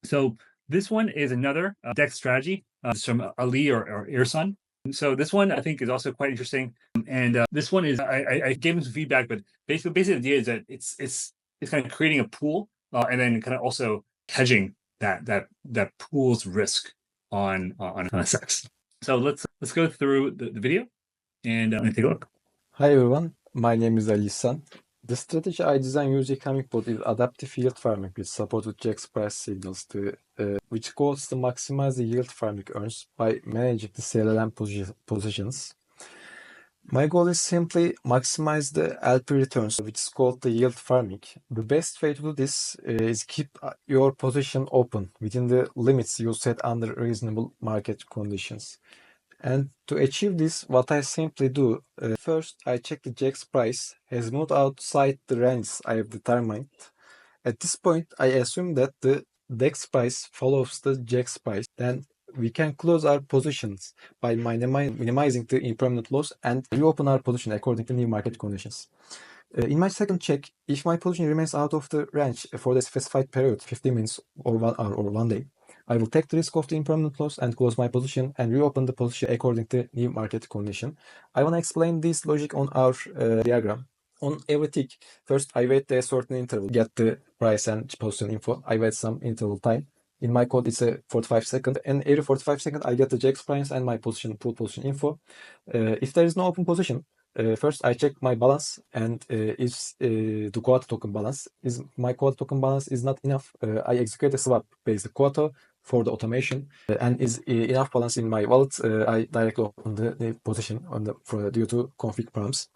So this one is another DEX strategy. It's from Ali or Irsan. So this one I think is also quite interesting. And this one is I gave him some feedback, but basically the idea is that it's kind of creating a pool and then kind of also hedging that pool's risk on CEX. So let's go through the video and take a look. Hi everyone, my name is Ali. The strategy I designed using Hummingbot is adaptive yield farming with support with CEX price signals, which goals to maximize the yield farming earns by managing the CLLM positions. My goal is simply maximize the LP returns, which is called the yield farming. The best way to do this is keep your position open within the limits you set under reasonable market conditions. And to achieve this, what I simply do, first I check the CEX price has moved outside the range I have determined. At this point, I assume that the DEX price follows the CEX price. Then we can close our positions by minimizing the impermanent loss and reopen our position according to new market conditions. In my second check, if my position remains out of the range for the specified period, 15 minutes or 1 hour or 1 day, I will take the risk of the impermanent loss and close my position and reopen the position according to new market condition. I want to explain this logic on our diagram. On every tick, first I wait a certain interval, get the price and position info. I wait some interval time. In my code, it's a 45 seconds. And every 45 seconds, I get the CEX price and my position, pool position info. If there is no open position, first I check my balance, and if the quota token balance is my quota token balance is not enough, I execute a swap based quota for the automation, and is enough balance in my wallet, I directly open the position on due to config params.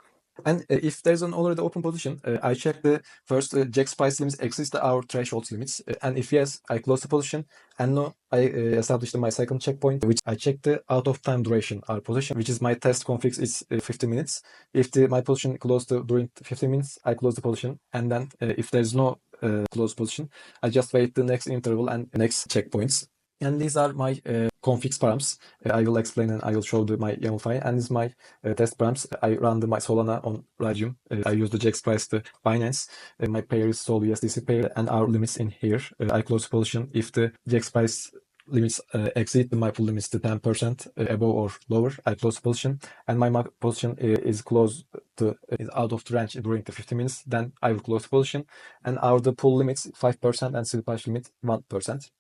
And if there's an already open position, I check the first CEX price limits exist our threshold limits, and if yes, I close the position, and no, I established my second checkpoint, which I check the out of time duration our position, which is my test config is 50 minutes. If my position closed during 15 minutes, I close the position, and then if there's no close position, I just wait the next interval and next checkpoints. And these are my configs params. I will explain and I will show my YAML file. And this is my test params. I run my Solana on Radium. I use the CEX price to Binance. My pair is Sol USDC pair, and our limits in here. I close the position if the CEX price limits exceed my pool limits to 10% above or lower. I close the position, and my position is close to is out of the range during the 50 minutes. Then I will close the position, and the pool limits 5% and slippage limit 1%.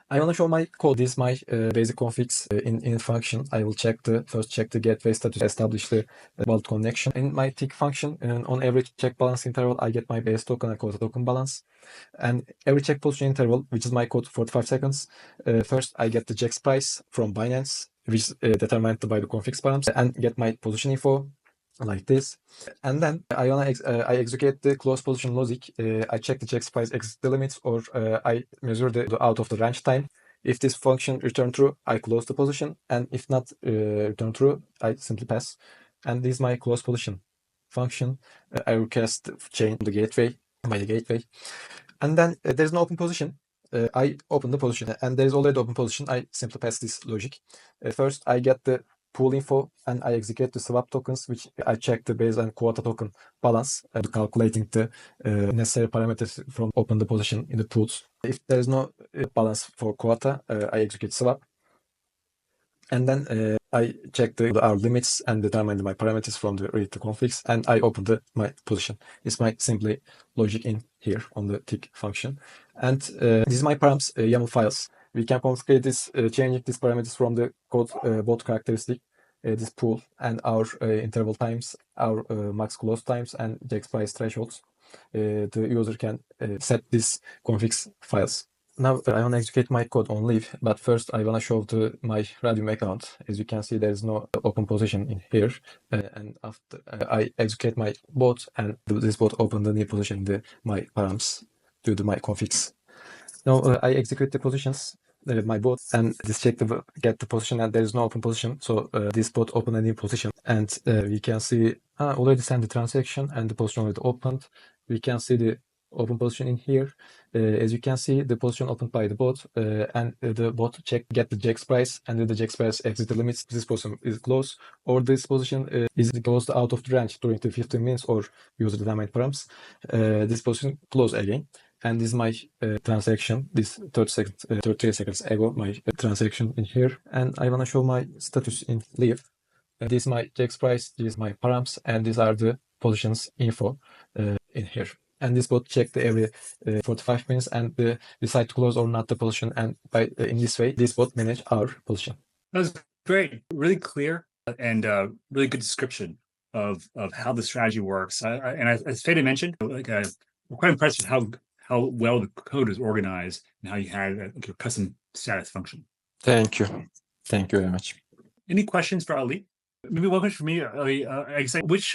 I want to show my code. This is my basic configs in function. I will first check the gateway status, establish the wallet connection. In my tick function, and on every check balance interval, I get my base token and quota token balance. And every check position interval, which is my code 45 seconds, first I get the CEX price from Binance, which is determined by the configs params, and get my position info like this. And then I execute the close position logic. I check the CEX price exit the limits, or I measure the out of the range time. If this function return true, I close the position, and if not return true, I simply pass. And this is my close position function. I request chain the gateway by the gateway, and then there's no open position. I open the position, and there is already open position. I simply pass this logic. First, I get the pool info, and I execute the swap tokens, which I check the base and quota token balance, calculating the necessary parameters from open the position in the pools. If there is no balance for quota, I execute swap, and then I check our limits and determine my parameters from the read to configs, and I open my position. It's my simply logic in here on the tick function, and this is my params YAML files. We can configure this, changing these parameters from the code both characteristic, this pool, and our interval times, our max close times, and CEX price thresholds. The user can set these configs files. Now I want to execute my code on leave, but first I want to show my Radium account. As you can see, there is no open position in here, and after I execute my bot, and this bot open the new position in my params due to my configs. Now I execute the positions, my bot, and this check to get the position, and there is no open position. So this bot open a new position, and we can see already sent the transaction, and the position already opened. We can see the open position in here. As you can see, the position opened by the bot, and the bot get the CEX price, and the CEX price exit the limits. This position is closed, or this position is closed out of the range during the 15 minutes or user determined params. This position close again. And this is my transaction. This 33 seconds ago, my transaction in here. And I want to show my status in Leaf. This is my Jack's price, this is my params, and these are the positions info in here. And this bot check the every 45 minutes and decide to close or not the position. And by in this way, this bot manage our position. That was great, really clear, and really good description of how the strategy works. And as Fede mentioned, like we're quite impressed with how well the code is organized and how you had your custom status function. Thank you. Thank you very much. Any questions for Ali? Maybe one question for me, Ali.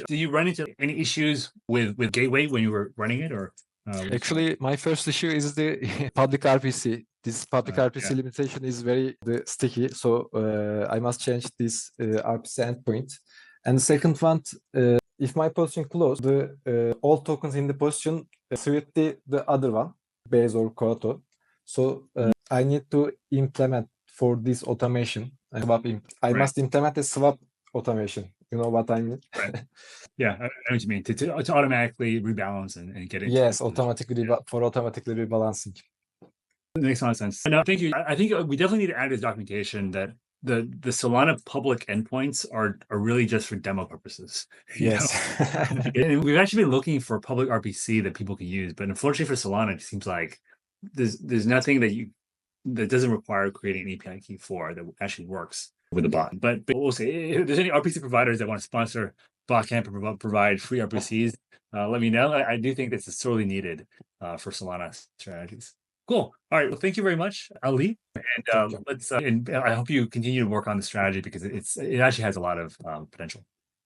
Did you run into any issues with Gateway when you were running it, or? Actually, my first issue is the public RPC. This public RPC limitation is very sticky, so I must change this RPC endpoint. And the second one, if my position closed, all tokens in the position switch the other one, base or Koto. So I need to implement for this automation. I must implement a swap automation. You know what I mean? Right. Yeah, I know what you mean. To automatically rebalance and get it. Yes, automatically rebalancing. It makes a lot of sense. No, thank you. I think we definitely need to add this documentation that the Solana public endpoints are really just for demo purposes. Yes. And we've actually been looking for public RPC that people can use, but unfortunately for Solana, it seems like there's nothing that doesn't require creating an API key for that actually works with the bot. But we'll see. If there's any RPC providers that want to sponsor Botcamp and provide free RPCs, let me know. I do think this is sorely needed for Solana strategies. Cool. All right. Well, thank you very much, Ali. And let's. And I hope you continue to work on the strategy because it actually has a lot of potential.